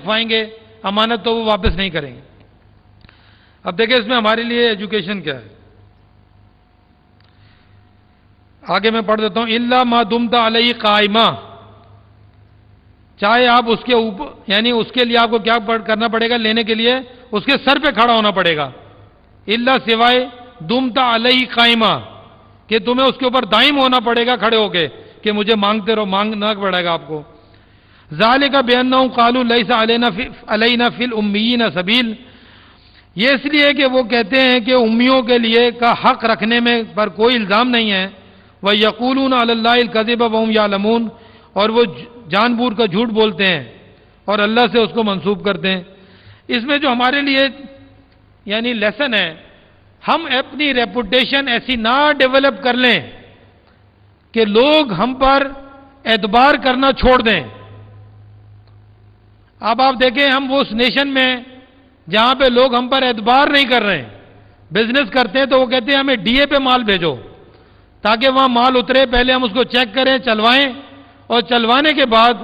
رکھوائیں گے امانت تو وہ واپس نہیں کریں گے۔ اب دیکھیں اس میں ہمارے لیے ایجوکیشن کیا ہے، آگے میں پڑھ دیتا ہوں۔ الا ما دمت علیہ قائمہ، چاہے آپ اس کے اوپر، یعنی اس کے لیے آپ کو کیا کرنا پڑے گا، لینے کے لیے اس کے سر پہ کھڑا ہونا پڑے گا۔ الا سوائے دمت علیہ قائمہ، کہ تمہیں اس کے اوپر دائم ہونا پڑے گا کھڑے ہو کے، کہ مجھے مانگتے رہو، مانگنا پڑے گا آپ کو۔ ذالک بانہم قالوا لیس علینا فی الامیین سبیل، یہ اس لیے کہ وہ کہتے ہیں کہ امیوں کے لیے کا حق رکھنے میں پر کوئی الزام نہیں ہے۔ وَيَقُولُونَ عَلَى اللَّهِ الْكَذِبَ وَهُمْ يَعْلَمُونَ، اور وہ جان بوجھ کر جھوٹ بولتے ہیں اور اللہ سے اس کو منسوب کرتے ہیں۔ اس میں جو ہمارے لیے یعنی لیسن ہے، ہم اپنی ریپوٹیشن ایسی نہ ڈیولپ کر لیں کہ لوگ ہم پر اعتبار کرنا چھوڑ دیں۔ اب آپ دیکھیں ہم اس نیشن میں جہاں پہ لوگ ہم پر اعتبار نہیں کر رہے ہیں، بزنس کرتے ہیں تو وہ کہتے ہیں ہمیں ڈی اے پہ مال بھیجو تاکہ وہاں مال اترے، پہلے ہم اس کو چیک کریں، چلوائیں، اور چلوانے کے بعد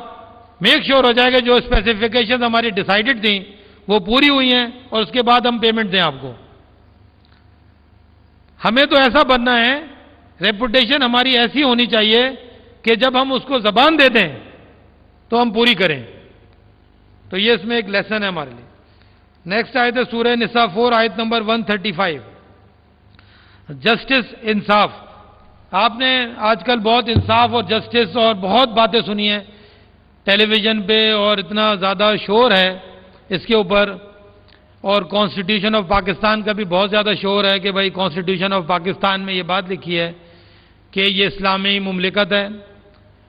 میک شور ہو جائے گا جو اسپیسیفیکیشن ہماری ڈیسائیڈڈ تھیں وہ پوری ہوئی ہیں، اور اس کے بعد ہم پیمنٹ دیں آپ کو۔ ہمیں تو ایسا بننا ہے، ریپوٹیشن ہماری ایسی ہونی چاہیے کہ جب ہم اس کو زبان دے دیں تو ہم پوری کریں۔ تو یہ اس میں ایک لیسن ہے ہمارے لیے۔ نیکسٹ آیت ہے سورہ نساء 4 آیت نمبر 135، جسٹس، انصاف۔ آپ نے آج کل بہت انصاف اور جسٹس اور بہت باتیں سنی ہیں ٹیلی ویژن پہ، اور اتنا زیادہ شور ہے اس کے اوپر، اور کانسٹیٹیوشن آف پاکستان کا بھی بہت زیادہ شور ہے کہ بھائی کانسٹیٹیوشن آف پاکستان میں یہ بات لکھی ہے کہ یہ اسلامی مملکت ہے،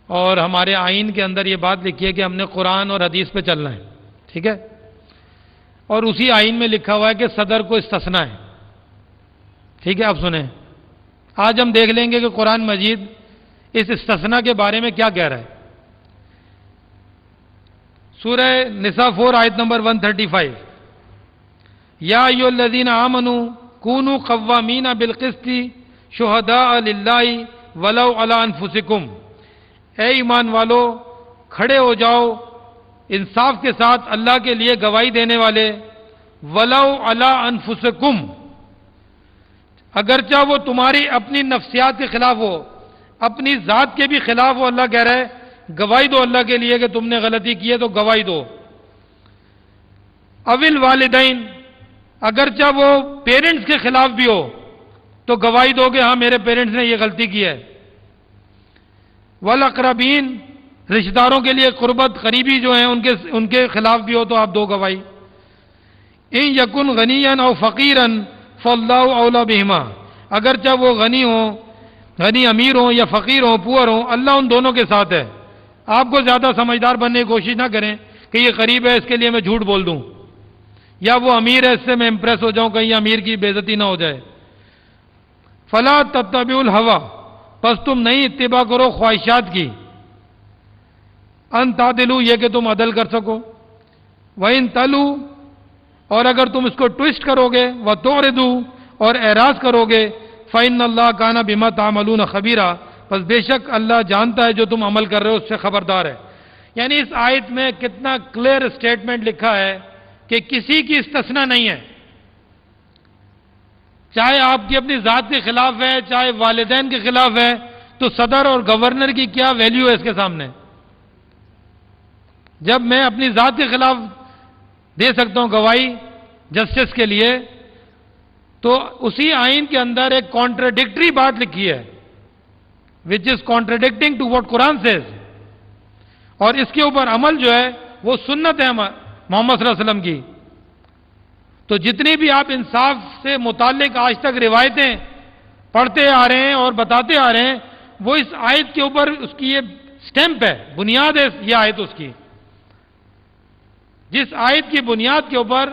اور ہمارے آئین کے اندر یہ بات لکھی ہے کہ ہم نے قرآن اور حدیث پہ چلنا ہے، ٹھیک ہے؟ اور اسی آئین میں لکھا ہوا ہے کہ صدر کو استثنا ہے، ٹھیک ہے؟ آپ سنیں، آج ہم دیکھ لیں گے کہ قرآن مجید اس استثنا کے بارے میں کیا کہہ رہا ہے۔ سورہ نساء 4 آیت نمبر 135، یا ایھا الذین آمنوا کونوا قوامین بالقسط شہداء للہ ولو علی انفسکم، اے ایمان والو کھڑے ہو جاؤ انصاف کے ساتھ اللہ کے لیے گواہی دینے والے، ولو علی انفسکم، اگرچہ وہ تمہاری اپنی نفسیات کے خلاف ہو، اپنی ذات کے بھی خلاف ہو، اللہ کہہ رہا ہے گواہی دو اللہ کے لیے کہ تم نے غلطی کی ہے تو گواہی دو۔ اوil والدین، اگرچہ وہ پیرنٹس کے خلاف بھی ہو تو گواہی دو کہ ہاں میرے پیرنٹس نے یہ غلطی کی ہے۔ والاقربین، رشتہ داروں کے لیے قربت قریبی جو ہیں ان کے خلاف بھی ہو تو آپ دو گواہی۔ ان یکن غنیا او فقیرا فاللہ اولی بہما، اگرچہ وہ غنی ہوں، غنی امیر ہوں یا فقیر ہوں، پور ہوں، اللہ ان دونوں کے ساتھ ہے۔ آپ کو زیادہ سمجھدار بننے کی کوشش نہ کریں کہ یہ قریب ہے اس کے لیے میں جھوٹ بول دوں، یا وہ امیر ہے اس سے میں امپریس ہو جاؤں کہیں امیر کی بے عزتی نہ ہو جائے۔ فلا تتبعوا الہوی، پس تم نہیں اتباع کرو خواہشات کی، ان تعدلوا، یہ کہ تم عدل کر سکو، وَإِن تَلُوا، اور اگر تم اس کو ٹوسٹ کرو گے، وَتُعْرِضُوا، اور اعراض کرو گے، فَإِنَّ اللَّهَ كَانَ بِمَا تَعْمَلُونَ خَبِيرًا، پس بے شک اللہ جانتا ہے جو تم عمل کر رہے ہو اس سے خبردار ہے۔ یعنی اس آیت میں کتنا کلیئر اسٹیٹمنٹ لکھا ہے کہ کسی کی استثنا نہیں ہے، چاہے آپ کی اپنی ذات کے خلاف ہے، چاہے والدین کے خلاف ہے، تو صدر اور گورنر کی کیا ویلیو ہے اس کے سامنے؟ جب میں اپنی ذات کے خلاف دے سکتا ہوں گواہی جسٹس کے لیے، تو اسی آئین کے اندر ایک کانٹراڈکٹری بات لکھی ہے which is contradicting to what Quran says، اور اس کے اوپر عمل جو ہے وہ سنت ہے محمد صلی اللہ علیہ وسلم کی۔ تو جتنی بھی آپ انصاف سے متعلق آج تک روایتیں پڑھتے آ رہے ہیں اور بتاتے آ رہے ہیں، وہ اس آیت کے اوپر اس کی یہ سٹیمپ ہے، بنیاد ہے یہ آیت اس کی، جس آیت کی بنیاد کے اوپر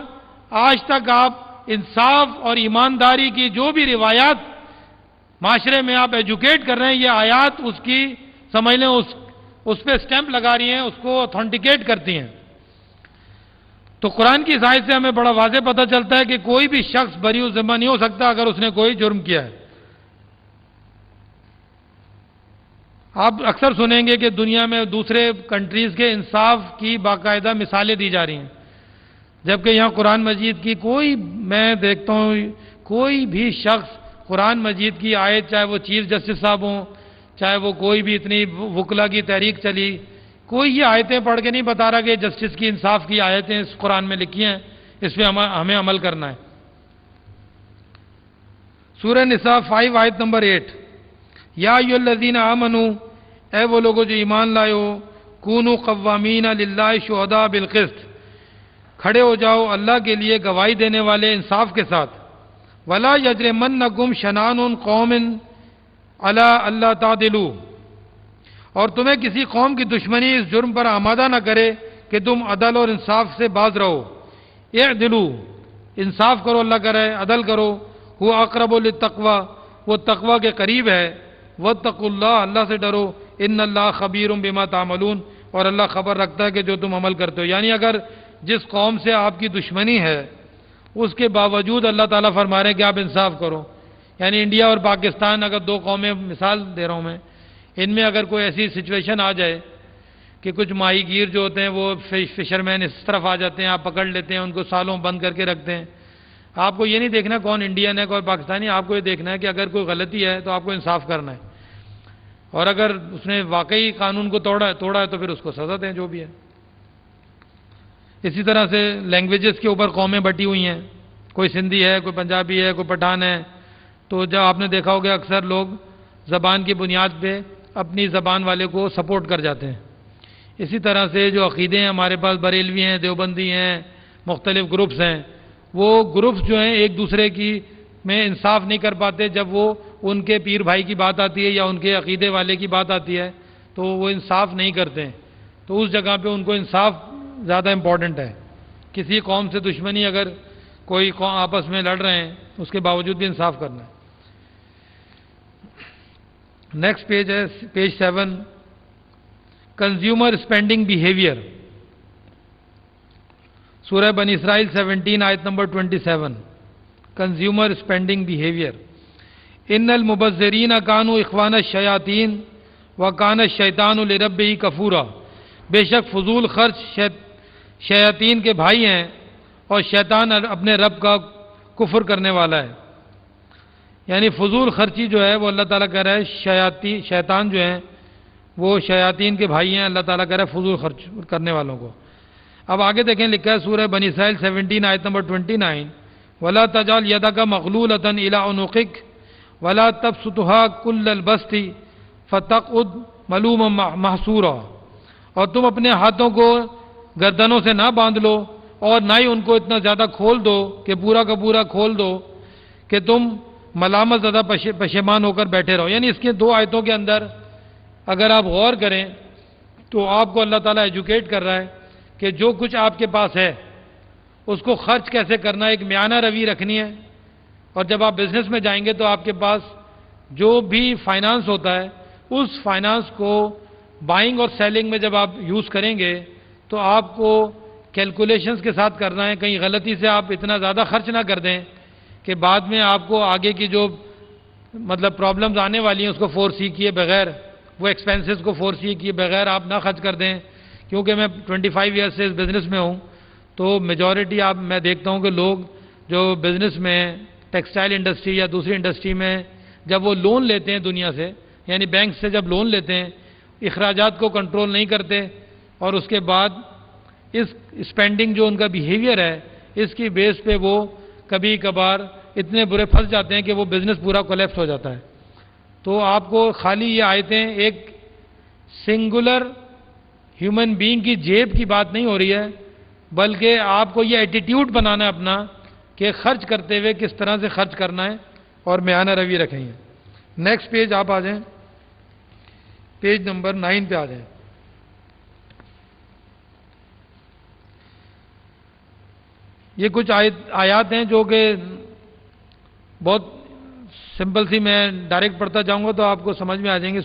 آج تک آپ انصاف اور ایمانداری کی جو بھی روایات معاشرے میں آپ ایجوکیٹ کر رہے ہیں، یہ آیات اس کی سمجھ لیں اس پہ سٹیمپ لگا رہی ہیں، اس کو اتھینٹیکیٹ کرتی ہیں۔ تو قرآن کی اس آیت سے ہمیں بڑا واضح پتہ چلتا ہے کہ کوئی بھی شخص بری و ذمہ نہیں ہو سکتا اگر اس نے کوئی جرم کیا ہے۔ آپ اکثر سنیں گے کہ دنیا میں دوسرے کنٹریز کے انصاف کی باقاعدہ مثالیں دی جا رہی ہیں، جبکہ یہاں قرآن مجید کی کوئی، میں دیکھتا ہوں کوئی بھی شخص قرآن مجید کی آیت، چاہے وہ چیف جسٹس صاحب ہوں، چاہے وہ کوئی بھی اتنی وکلا کی تحریک چلی، کوئی یہ آیتیں پڑھ کے نہیں بتا رہا کہ جسٹس کی، انصاف کی آیتیں اس قرآن میں لکھی ہیں، اس پہ ہمیں عمل کرنا ہے۔ سورہ نساء 5 آیت نمبر 8، یا ایھا الذین آمنوا، اے وہ لوگوں جو ایمان لائے ہو، کونوا قوامین للہ شہداء بالقسط، کھڑے ہو جاؤ اللہ کے لیے گواہی دینے والے انصاف کے ساتھ، ولا یجرمنکم شنآن قوم علی اللہ تعدلوا، اور تمہیں کسی قوم کی دشمنی اس جرم پر آمادہ نہ کرے کہ تم عدل اور انصاف سے باز رہو۔ اعدلوا، انصاف کرو، اللہ کہہ رہا ہے عدل کرو، وہ اقرب للتقوی، وہ تقوی کے قریب ہے، واتقوا اللہ، اللہ سے ڈرو، ان اللہ خبیر بما تعملون، اور اللہ خبر رکھتا ہے کہ جو تم عمل کرتے ہو۔ یعنی اگر جس قوم سے آپ کی دشمنی ہے اس کے باوجود اللہ تعالیٰ فرما رہے ہیں کہ آپ انصاف کرو۔ یعنی انڈیا اور پاکستان، اگر دو قومیں، مثال دے رہا ہوں میں، ان میں اگر کوئی ایسی سچویشن آ جائے کہ کچھ ماہی گیر جو ہوتے ہیں وہ فشرمین اس طرف آ جاتے ہیں، آپ پکڑ لیتے ہیں، ان کو سالوں بند کر کے رکھتے ہیں، آپ کو یہ نہیں دیکھنا کون انڈین ہے کون پاکستانی، آپ کو یہ دیکھنا ہے کہ اگر کوئی غلطی ہے تو آپ کو انصاف کرنا ہے، اور اگر اس نے واقعی قانون کو توڑا ہے تو پھر اس کو سزا دیں جو بھی ہے۔ اسی طرح سے لینگویجز کے اوپر قومیں بٹی ہوئی ہیں، کوئی سندھی ہے، کوئی پنجابی ہے، کوئی پٹھان ہے، تو جب آپ نے دیکھا ہوگا اکثر لوگ زبان کی بنیاد پہ اپنی زبان والے کو سپورٹ کر جاتے ہیں۔ اسی طرح سے جو عقیدے ہیں ہمارے پاس، بریلوی ہیں، دیوبندی ہیں، مختلف گروپس ہیں، وہ گروپس جو ہیں ایک دوسرے کی میں انصاف نہیں کر پاتے، جب وہ ان کے پیر بھائی کی بات آتی ہے یا ان کے عقیدے والے کی بات آتی ہے تو وہ انصاف نہیں کرتے ہیں، تو اس جگہ پہ ان کو انصاف زیادہ امپورٹنٹ ہے۔ کسی قوم سے دشمنی اگر کوئی قوم آپس میں لڑ رہے ہیں اس کے باوجود بھی انصاف کرنا ہے۔ نیکسٹ پیج ہے پیج 7، کنزیومر اسپینڈنگ بیہیویئر، سورہ بنی اسرائیل 17 آیت نمبر 27، کنزیومر اسپینڈنگ بیہیویئر، ان المبذرین کانوا اخوان الشیاطین وکان الشیطان لربہ کفورا، بے شک فضول خرچ شیاطین کے بھائی ہیں اور شیطان اپنے رب کا کفر کرنے والا ہے۔ یعنی فضول خرچی جو ہے وہ اللہ تعالیٰ کہہ رہا ہے شیطان جو ہیں وہ شیاطین کے بھائی ہیں، اللہ تعالیٰ کہہ رہا ہے فضول خرچ کرنے والوں کو۔ اب آگے دیکھیں لکھا ہے سورہ بنی اسرائیل 17 آیت نمبر 29، وَلَا تَجْعَلْ يَدَكَ مَغْلُولَةً إِلَىٰ عُنُقِكَ وَلَا تَبْسُطْهَا كُلَّ الْبَسْطِ فَتَقْعُدْ مَلُومًا مَحْسُورًا، اور تم اپنے ہاتھوں کو گردنوں سے نہ باندھ لو اور نہ ہی ان کو اتنا زیادہ کھول دو کہ پورا کا پورا کھول دو کہ تم ملامت زدہ پشیمان ہو کر بیٹھے رہو۔ یعنی اس کے دو آیتوں کے اندر اگر آپ غور کریں تو آپ کو اللہ تعالیٰ ایجوکیٹ کر رہا ہے کہ جو کچھ آپ کے پاس ہے اس کو خرچ کیسے کرنا ہے، ایک میانہ روی رکھنی ہے، اور جب آپ بزنس میں جائیں گے تو آپ کے پاس جو بھی فائنانس ہوتا ہے اس فائنانس کو بائنگ اور سیلنگ میں جب آپ یوز کریں گے تو آپ کو کیلکولیشنز کے ساتھ کرنا ہے، کہیں غلطی سے آپ اتنا زیادہ خرچ نہ کر دیں کہ بعد میں آپ کو آگے کی جو مطلب پرابلمز آنے والی ہیں اس کو فورسی کیے بغیر، وہ ایکسپینسز کو فورسی کیے بغیر آپ نہ خرچ کر دیں۔ کیونکہ میں 25 ایئرس سے اس بزنس میں ہوں تو میجورٹی میں دیکھتا ہوں کہ لوگ جو بزنس میں ٹیکسٹائل انڈسٹری یا دوسری انڈسٹری میں جب وہ لون لیتے ہیں دنیا سے، یعنی بینک سے جب لون لیتے ہیں، اخراجات کو کنٹرول نہیں کرتے، اور اس کے بعد اس اسپینڈنگ جو ان کا بیہیویئر ہے اس کی بیس پہ وہ کبھی کبھار اتنے برے پھنس جاتے ہیں کہ وہ بزنس پورا کولیپس ہو جاتا ہے۔ تو آپ کو خالی یہ آیتیں ایک سنگولر ہیومن بینگ کی جیب کی بات نہیں ہو رہی ہے، بلکہ آپ کو یہ ایٹیٹیوڈ بنانا ہے اپنا کہ خرچ کرتے ہوئے کس طرح سے خرچ کرنا ہے اور میانہ روی رکھنی ہے۔ نیکسٹ پیج آپ آ جائیں، پیج نمبر 9 پہ آ جائیں۔ یہ کچھ آیات ہیں جو کہ بہت سمپل سی، میں ڈائریکٹ پڑھتا جاؤں گا تو آپ کو سمجھ میں آ جائیں گے۔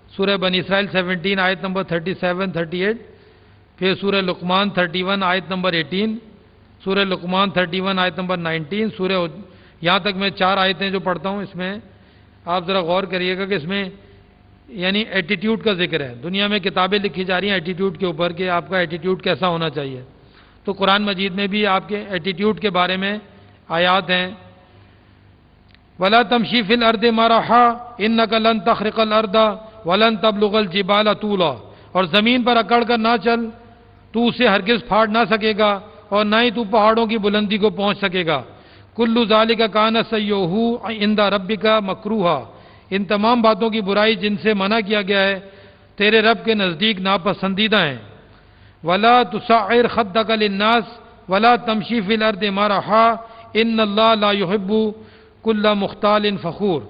سورہ بنی اسرائیل 17 آیت نمبر 37 38، پھر سورہ لقمان 31 آیت نمبر 18، سورہ لقمان 31 آیت نمبر 19، یہاں تک میں 4 آیتیں جو پڑھتا ہوں اس میں آپ ذرا غور کریے گا کہ اس میں یعنی ایٹیٹیوڈ کا ذکر ہے. دنیا میں کتابیں لکھی جا رہی ہیں ایٹیٹیوڈ کے اوپر کہ آپ کا ایٹیٹیوڈ کیسا ہونا چاہیے. تو قرآن مجید میں بھی آپ کے ایٹیٹیوڈ کے بارے میں آیات ہیں. وَلَا تَمْشِي فِي الْأَرْضِ مَرَحًا إِنَّكَ لَن تَخْرِقَ الْأَرْضَ وَلَن تَبْلُغَ الْجِبَالَ طُولًا. اور زمین پر اکڑ کر نہ چل، تو اسے ہرگز پھاڑ نہ سکے گا اور نہ ہی تو پہاڑوں کی بلندی کو پہنچ سکے گا. کُلُّ ذَلِكَ كَانَ سَيُّؤُهُ عِندَ رَبِّكَ مَكْرُوهًا. ان تمام باتوں کی برائی جن سے منع کیا گیا ہے تیرے رب کے نزدیک ناپسندیدہ ہیں. وَلَا تُسَعِّرْ خَدَّكَ لِلنَّاسِ وَلَا تَمْشِي فِي الْأَرْضِ مَرَحًا إِنَّ اللَّهَ لَا يُحِبُّ كُلَّ مُخْتَالٍ فَخُورٍ.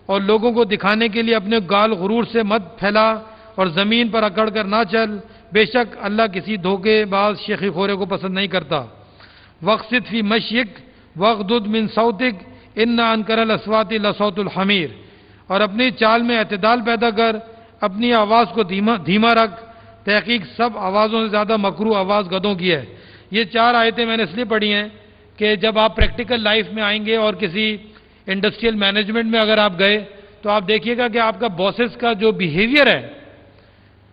اور لوگوں کو دکھانے کے لیے اپنے گال غرور سے مت پھیلا اور زمین پر اکڑ کر نہ چل، بے شک اللہ کسی دھوکے باز شیخی خورے کو پسند نہیں کرتا. وَاقْصِدْ فِي مَشْيِكَ وَاغْضُضْ مِنْ صَوْتِكَ إِنَّ أَنكَرَ الْأَصْوَاتِ لَصَوْتُ الْحَمِيرِ. اور اپنی چال میں اعتدال پیدا کر، اپنی آواز کو دھیما رکھ، تحقیق سب آوازوں سے زیادہ مکروہ آواز گدھوں کی ہے. یہ 4 آیتیں میں نے اس لیے پڑھی ہیں کہ جب آپ پریکٹیکل لائف میں آئیں گے اور کسی انڈسٹریل مینجمنٹ میں اگر آپ گئے تو آپ دیکھیے گا کہ آپ کا باسز کا جو بیہیویئر ہے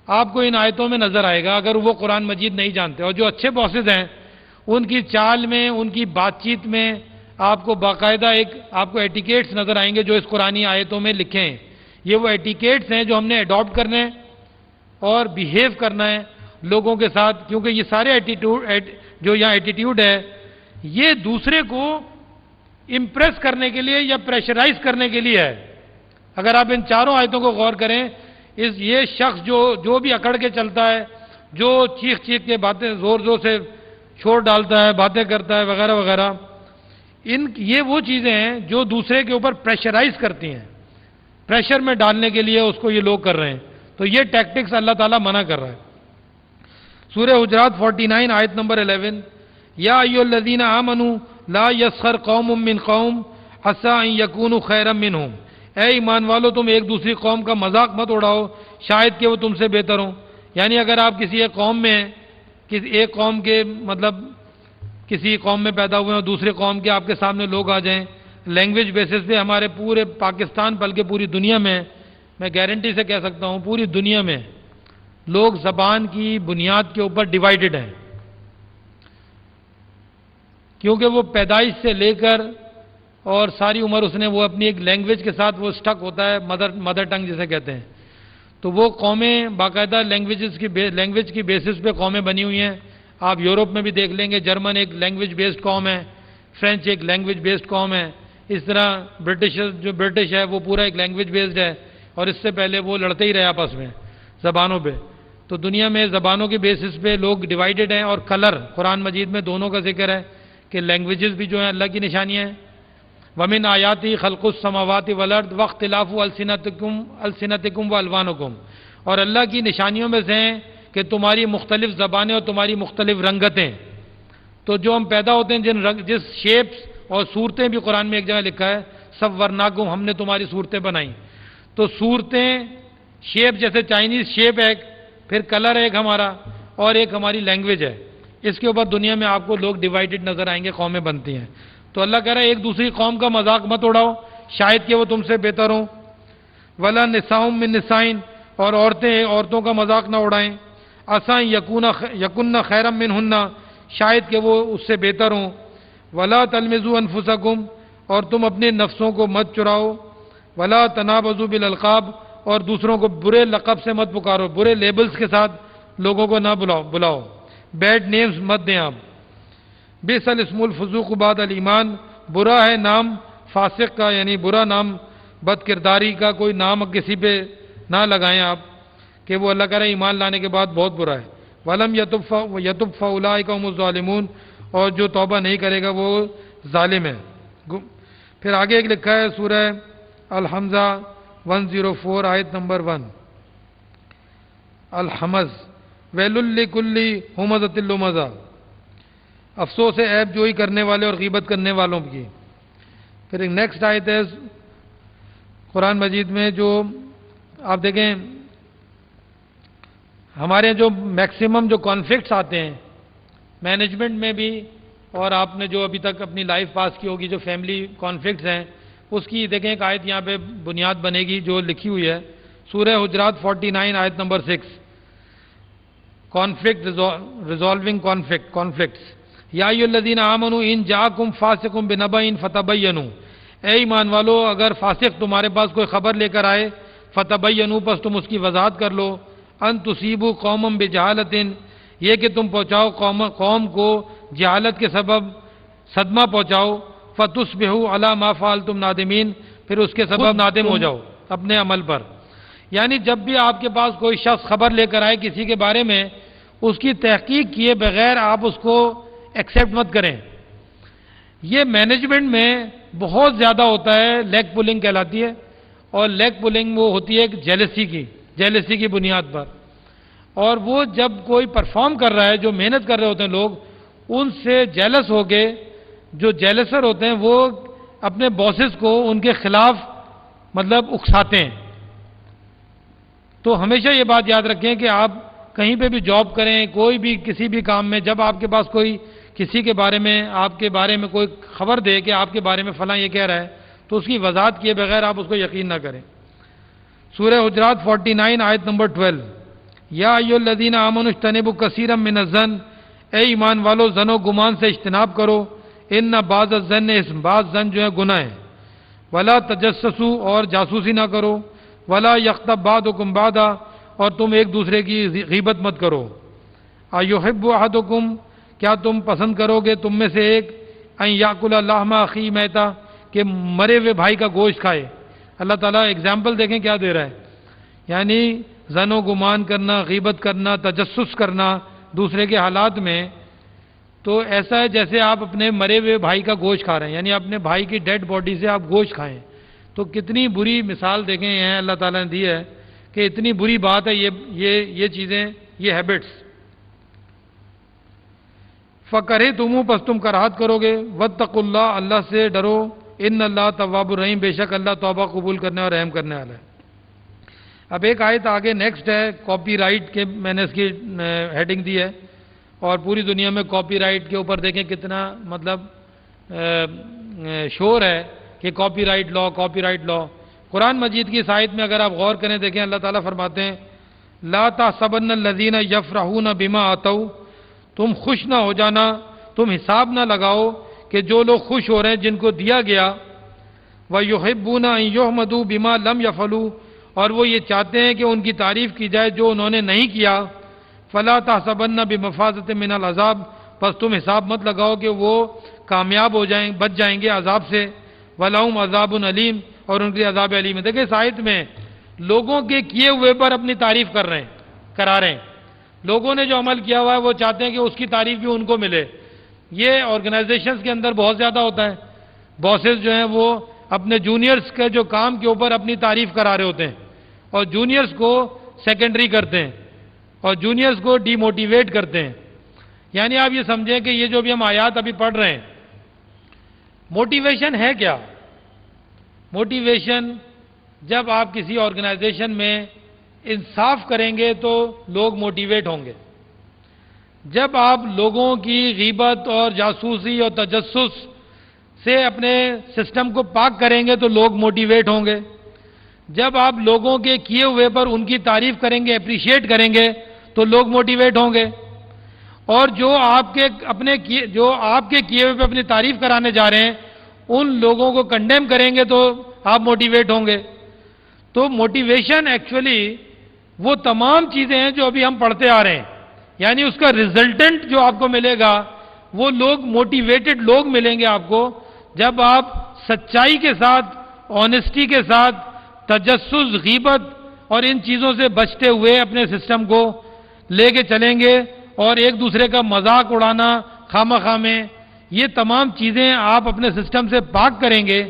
آپ کو ان آیتوں میں نظر آئے گا اگر وہ قرآن مجید نہیں جانتے. اور جو اچھے باسز ہیں ان کی چال میں، ان کی بات چیت میں آپ کو باقاعدہ آپ کو ایٹیکیٹس نظر آئیں گے جو اس قرآنی آیتوں میں لکھے ہیں. یہ وہ ایٹیکیٹس ہیں جو ہم نے اڈاپٹ کرنے ہیں اور بیہیو کرنا ہے لوگوں کے ساتھ، کیونکہ یہ سارے جو یہاں ایٹیٹیوڈ ہے یہ دوسرے کو امپریس کرنے کے لیے یا پریشرائز کرنے کے لیے ہے. اگر آپ ان 4 آیتوں کو غور کریں، یہ شخص جو بھی اکڑ کے چلتا ہے، جو چیخ کے باتیں زور سے شور ڈالتا ہے، باتیں کرتا ہے وغیرہ وغیرہ، یہ وہ چیزیں ہیں جو دوسرے کے اوپر پریشرائز کرتی ہیں، پریشر میں ڈالنے کے لیے اس کو یہ لوگ کر رہے ہیں. تو یہ ٹیکٹکس اللہ تعالیٰ منع کر رہا ہے. سورہ حجرات 49 آیت نمبر 11. یا ایھا الذین آمنوا لا یسخر قوم من قوم عسى ان یکونوا خیرا منہم. اے ایمان والو تم ایک دوسری قوم کا مذاق مت اڑاؤ، شاید کہ وہ تم سے بہتر ہوں. یعنی اگر آپ کسی ایک قوم میں ہیں، ایک قوم کے مطلب کسی قوم میں پیدا ہوئے ہیں اور دوسری قوم کے آپ کے سامنے لوگ آ جائیں، لینگویج بیسس پہ ہمارے پورے پاکستان بلکہ پوری دنیا میں، میں گارنٹی سے کہہ سکتا ہوں پوری دنیا میں لوگ زبان کی بنیاد کے اوپر ڈیوائیڈڈ ہیں، کیونکہ وہ پیدائش سے لے کر اور ساری عمر اس نے وہ اپنی ایک لینگویج کے ساتھ وہ سٹک ہوتا ہے، مدر ٹنگ جسے کہتے ہیں. تو وہ قومیں باقاعدہ لینگویج کی بیسس پہ قومیں بنی ہوئی ہیں. آپ یورپ میں بھی دیکھ لیں گے، جرمن ایک لینگویج بیسڈ قوم ہے، فرینچ ایک لینگویج بیسڈ قوم ہے. اس طرح برٹش ہے وہ پورا ایک لینگویج بیسڈ ہے، اور اس سے پہلے وہ لڑتے ہی رہے آپس میں زبانوں پہ. تو دنیا میں زبانوں کے بیسس پہ لوگ ڈیوائیڈڈ ہیں. اور کلر قرآن مجید میں دونوں کا ذکر ہے کہ لینگویجز بھی جو ہیں اللہ کی نشانیاں ہیں. وَمِنْ آیَاتِهِ خَلْقُ السَّمَاوَاتِ وَالْأَرْضِ وَاخْتِلَافُ أَلْسِنَتِكُمْ وَأَلْوَانِكُمْ. اور اللہ کی نشانیوں میں سے ہیں کہ تمہاری مختلف زبانیں اور تمہاری مختلف رنگتیں. تو جو ہم پیدا ہوتے ہیں جس شیپس اور صورتیں بھی قرآن میں ایک جگہ لکھا ہے صَوَّرْنَاكُمْ، ہم نے تمہاری صورتیں بنائیں. تو صورتیں، شیپ جیسے چائنیز شیپ ہے، پھر کلر ایک ہمارا اور ایک ہماری لینگویج ہے. اس کے اوپر دنیا میں آپ کو لوگ ڈیوائیڈڈ نظر آئیں گے، قومیں بنتی ہیں. تو اللہ کہہ رہا ہے ایک دوسری قوم کا مذاق مت اڑاؤ، شاید کہ وہ تم سے بہتر ہوں. وَلَا نِسَاءٌ مِّن نِسَاءٍ، اور عورتوں کا مذاق نہ اڑائیں. عَسَىٰ یَکُنَّ خَیْرًا مِّنْہُنَّ، شاید کہ وہ اس سے بہتر ہوں. وَلَا تَلْمِزُوا أَنفُسَكُمْ، اور تم اپنے نفسوں کو مت چراؤ. وَلَا تَنَابَزُوا بِالْأَلْقَابِ، اور دوسروں کو برے لقب سے مت پکارو، برے لیبلز کے ساتھ لوگوں کو نہ بلاؤ، بیڈ نیمز مت دیں آپ. بِئْسَ الِاسْمُ الْفُسُوقُ بَعْدَ الْإِیمَانِ، برا ہے نام فاسق کا، یعنی برا نام بد کرداری کا کوئی نام کسی پہ نہ لگائیں آپ کہ وہ اللہ کہہ رہا ہے ایمان لانے کے بعد بہت برا ہے. وَلَمْ يَتُبْ فَأُولَٰئِکَ هُمُ الظَّالِمُونَ، اور جو توبہ نہیں کرے گا وہ ظالم ہے. پھر آگے ایک لکھا ہے سورہ الحمزہ 104 آیت نمبر 1. الحمز ویل لکل ہمزۃ لمزہ، افسوس ہے عیب جوئی کرنے والے اور غیبت کرنے والوں کی. پھر ایک نیکسٹ آیت ہے قرآن مجید میں جو آپ دیکھیں ہمارے جو میکسیمم جو کانفلکٹس آتے ہیں مینجمنٹ میں بھی، اور آپ نے جو ابھی تک اپنی لائف پاس کی ہوگی جو فیملی کانفلکٹس ہیں اس کی دیکھیں ایک آیت یہاں پہ بنیاد بنے گی جو لکھی ہوئی ہے سورہ حجرات 49 آیت نمبر 6. Conflict resolving conflicts. یا ایھا الذین آمنوا ان جاءکم فاسق بنبأ فتبینوا، اے ایمان والو اگر فاسق تمہارے پاس کوئی خبر لے کر آئے، فتبینوا پس تم اس کی وضاحت کر لو، ان تصیبوا قوما بجہالۃ، یہ کہ تم پہنچاؤ قوم کو جہالت کے سبب صدمہ پہنچاؤ، فتصبحوا علی ما فعلتم نادمین، پھر اس کے سبب نادم ہو جاؤ اپنے عمل پر. یعنی جب بھی آپ کے پاس کوئی شخص خبر لے کر آئے کسی کے بارے میں، اس کی تحقیق کیے بغیر آپ اس کو ایکسیپٹ مت کریں. یہ مینجمنٹ میں بہت زیادہ ہوتا ہے، لیگ پولنگ کہلاتی ہے، اور لیگ پولنگ وہ ہوتی ہے جیلسی کی بنیاد پر. اور وہ جب کوئی پرفارم کر رہا ہے، جو محنت کر رہے ہوتے ہیں لوگ، ان سے جیلس ہو کے جو جیلسر ہوتے ہیں وہ اپنے باسز کو ان کے خلاف اکساتے ہیں. تو ہمیشہ یہ بات یاد رکھیں کہ آپ کہیں پہ بھی جاب کریں، کوئی بھی کسی بھی کام میں، جب آپ کے پاس کوئی کسی کے بارے میں آپ کے بارے میں کوئی خبر دے کہ آپ کے بارے میں فلاں یہ کہہ رہا ہے، تو اس کی وضاحت کیے بغیر آپ اس کو یقین نہ کریں. سورہ حجرات 49 آیت نمبر 12. یا ایھا الذین آمنوا اجتنبوا کثیرا من الظن، اے ایمان والو ظن و گمان سے اجتناب کرو، ان بعض الظن اسم، بعض ظن جو ہے گناہ ہے. ولا تجسسوا، اور جاسوسی نہ کرو. ولا یغتب بعضکم بعضا، اور تم ایک دوسرے کی غیبت مت کرو. ایحب احدکم، کیا تم پسند کرو گے تم میں سے ایک، ان یاکل لحم اخیہ میتا، کہ مرے ہوئے بھائی کا گوشت کھائے. اللہ تعالیٰ ایگزامپل دیکھیں کیا دے رہا ہے. یعنی ظن و گمان کرنا، غیبت کرنا، تجسس کرنا دوسرے کے حالات میں، تو ایسا ہے جیسے آپ اپنے مرے ہوئے بھائی کا گوشت کھا رہے ہیں، یعنی اپنے بھائی کی ڈیڈ باڈی سے آپ گوشت کھائیں. تو کتنی بری مثال دیکھیں ہیں اللہ تعالیٰ نے دی ہے کہ اتنی بری بات ہے یہ چیزیں، یہ ہیبٹس. فَكَرِهْتُمُوهُ، پس تم کراہت کرو گے. وَاتَّقُوا اللَّهَ، اللہ سے ڈرو. ان اللہ تواب الرحیم، بے شک اللہ توبہ قبول کرنے اور رحم کرنے والا ہے. اب ایک آیت آگے نیکسٹ ہے کاپی رائٹ کے، میں نے اس کی ہیڈنگ دی ہے، اور پوری دنیا میں کاپی رائٹ کے اوپر دیکھیں کتنا شور ہے کہ کاپی رائٹ لا. قرآن مجید کی اس آیت میں اگر آپ غور کریں دیکھیں اللہ تعالیٰ فرماتے ہیں لا تحسبن الذین یفرحون بما آتوا، تم خوش نہ ہو جانا، تم حساب نہ لگاؤ کہ جو لوگ خوش ہو رہے ہیں جن کو دیا گیا، وَيُحِبُّونَ أَن يُحْمَدُوا بِمَا لَمْ يَفْعَلُوا، اور وہ یہ چاہتے ہیں کہ ان کی تعریف کی جائے جو انہوں نے نہیں کیا. فَلَا تَحْسَبَنَّ بِمَفَازَةٍ مِّنَ الْعَذَابِ، بس تم حساب مت لگاؤ کہ وہ کامیاب ہو جائیں، بچ جائیں گے عذاب سے. وَلَهُمْ عَذَابٌ أَلِيمٌ، اور ان کے لیے عذاب علیم ہے. دیکھیں اس آیت میں لوگوں کے کیے ہوئے پر اپنی تعریف کرا رہے ہیں. لوگوں نے جو عمل کیا ہوا ہے وہ چاہتے ہیں کہ اس کی تعریف بھی ان کو ملے. یہ آرگنائزیشنز کے اندر بہت زیادہ ہوتا ہے. باسز جو ہیں وہ اپنے جونیئرز کے جو کام کے اوپر اپنی تعریف کرا رہے ہوتے ہیں، اور جونیئرز کو سیکنڈری کرتے ہیں، اور جونیئرز کو ڈی موٹیویٹ کرتے ہیں. یعنی آپ یہ سمجھیں کہ یہ جو بھی ہم آیات ابھی پڑھ رہے ہیں، موٹیویشن ہے کیا؟ موٹیویشن جب آپ کسی آرگنائزیشن میں انصاف کریں گے تو لوگ موٹیویٹ ہوں گے. جب آپ لوگوں کی غیبت اور جاسوسی اور تجسس سے اپنے سسٹم کو پاک کریں گے تو لوگ موٹیویٹ ہوں گے. جب آپ لوگوں کے کیے ہوئے پر ان کی تعریف کریں گے، اپریشیٹ کریں گے تو لوگ موٹیویٹ ہوں گے. اور جو آپ کے کیے ہوئے پہ اپنی تعریف کرانے جا رہے ہیں ان لوگوں کو کنڈیم کریں گے تو آپ موٹیویٹ ہوں گے. تو موٹیویشن ایکچولی وہ تمام چیزیں ہیں جو ابھی ہم پڑھتے آ رہے ہیں. یعنی اس کا ریزلٹنٹ جو آپ کو ملے گا وہ لوگ موٹیویٹڈ لوگ ملیں گے آپ کو، جب آپ سچائی کے ساتھ، آنیسٹی کے ساتھ، تجسس، غیبت اور ان چیزوں سے بچتے ہوئے اپنے سسٹم کو لے کے چلیں گے. اور ایک دوسرے کا مذاق اڑانا خامخواہ میں، یہ تمام چیزیں آپ اپنے سسٹم سے پاک کریں گے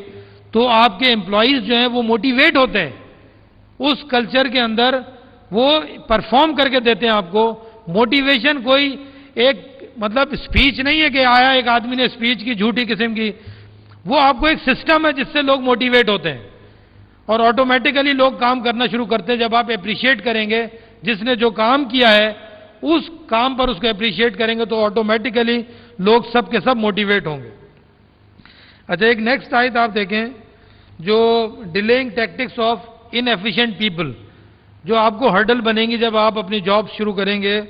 تو آپ کے امپلائیز جو ہیں وہ موٹیویٹ ہوتے ہیں. اس کلچر کے اندر وہ پرفارم کر کے دیتے ہیں آپ کو. موٹیویشن کوئی ایک اسپیچ نہیں ہے کہ آیا ایک آدمی نے اسپیچ کی جھوٹی قسم کی، وہ آپ کو ایک سسٹم ہے جس سے لوگ موٹیویٹ ہوتے ہیں. اور آٹومیٹیکلی لوگ کام کرنا شروع کرتے ہیں. جب آپ اپریشیٹ کریں گے جس نے جو کام کیا ہے اس کام پر اس کو اپریشیٹ کریں گے تو آٹومیٹیکلی لوگ سب کے سب موٹیویٹ ہوں گے. اچھا ایک نیکسٹ آیت آپ دیکھیں جو dealing tactics of inefficient people. جو آپ کو ہرڈل بنیں گی جب آپ اپنی جاب شروع کریں گے.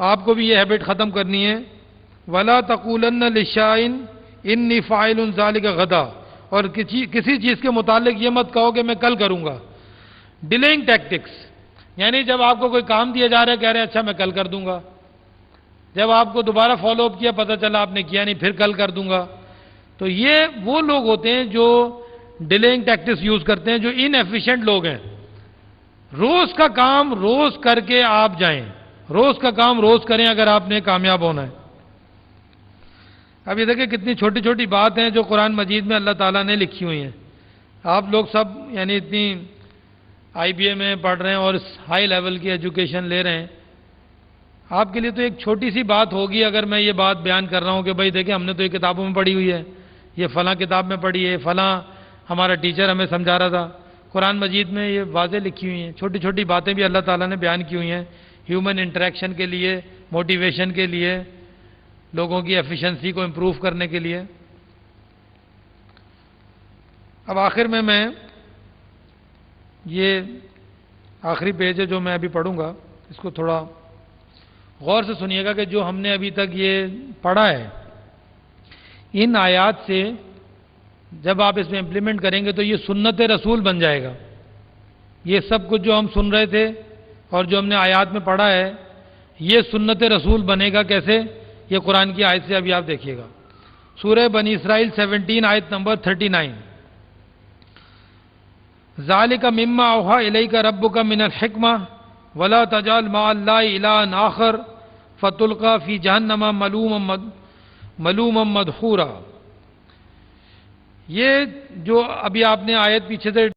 آپ کو بھی یہ ہیبٹ ختم کرنی ہے. وَلَا تَقُولَنَّ لِشَيْءٍ إِنِّي فَاعِلٌ ذَلِكَ غَدًا, اور کسی چیز کے متعلق یہ مت کہو کہ میں کل کروں گا. ڈیلنگ ٹیکٹکس, یعنی جب آپ کو کوئی کام دیا جا رہا ہے کہہ رہے ہیں اچھا میں کل کر دوں گا, جب آپ کو دوبارہ فالو اپ کیا پتہ چلا آپ نے کیا نہیں, پھر کل کر دوں گا. تو یہ وہ لوگ ہوتے ہیں جو ڈیلنگ ٹیکٹکس یوز کرتے ہیں, جو ان ایفیشینٹ لوگ ہیں. روز کا کام روز کر کے آپ جائیں, روز کا کام روز کریں اگر آپ نے کامیاب ہونا ہے. اب یہ دیکھیں کتنی چھوٹی چھوٹی بات ہیں جو قرآن مجید میں اللہ تعالیٰ نے لکھی ہوئی ہیں. آپ لوگ سب یعنی اتنی آئی بی اے میں پڑھ رہے ہیں اور ہائی لیول کی ایجوکیشن لے رہے ہیں, آپ کے لیے تو ایک چھوٹی سی بات ہوگی اگر میں یہ بات بیان کر رہا ہوں کہ بھائی دیکھیں ہم نے تو یہ کتابوں میں پڑھی ہوئی ہے, یہ فلاں کتاب میں پڑھی ہے, فلاں ہمارا ٹیچر ہمیں سمجھا رہا تھا. قرآن مجید میں یہ واضح لکھی ہوئی ہیں, چھوٹی چھوٹی باتیں بھی اللہ تعالیٰ نے بیان کی ہوئی ہیں ہیومن انٹریکشن کے لیے, موٹیویشن کے لیے, لوگوں کی ایفیشنسی کو امپروو کرنے کے لیے. اب آخر میں یہ آخری پیج ہے جو میں ابھی پڑھوں گا, اس کو تھوڑا غور سے سنیے گا کہ جو ہم نے ابھی تک یہ پڑھا ہے ان آیات سے جب آپ اس میں امپلیمنٹ کریں گے تو یہ سنت رسول بن جائے گا. یہ سب کچھ جو ہم سن رہے تھے اور جو ہم نے آیات میں پڑھا ہے یہ سنت رسول بنے گا. کیسے؟ یہ قرآن کی آیت سے ابھی آپ دیکھیے گا. سورہ بنی اسرائیل 17 آیت نمبر 39, ذَلِكَ مِمَّا أَوْحَىٰ إِلَيْكَ رَبُّكَ مِنَ الْحِكْمَةِ وَلَا تَجْعَلْ مَعَ اللَّهِ إِلَٰهًا آخَرَ فَتُلْقَىٰ فِي جَهَنَّمَ مَلُومًا مَدْحُورًا. یہ جو ابھی آپ نے آیت پیچھے سے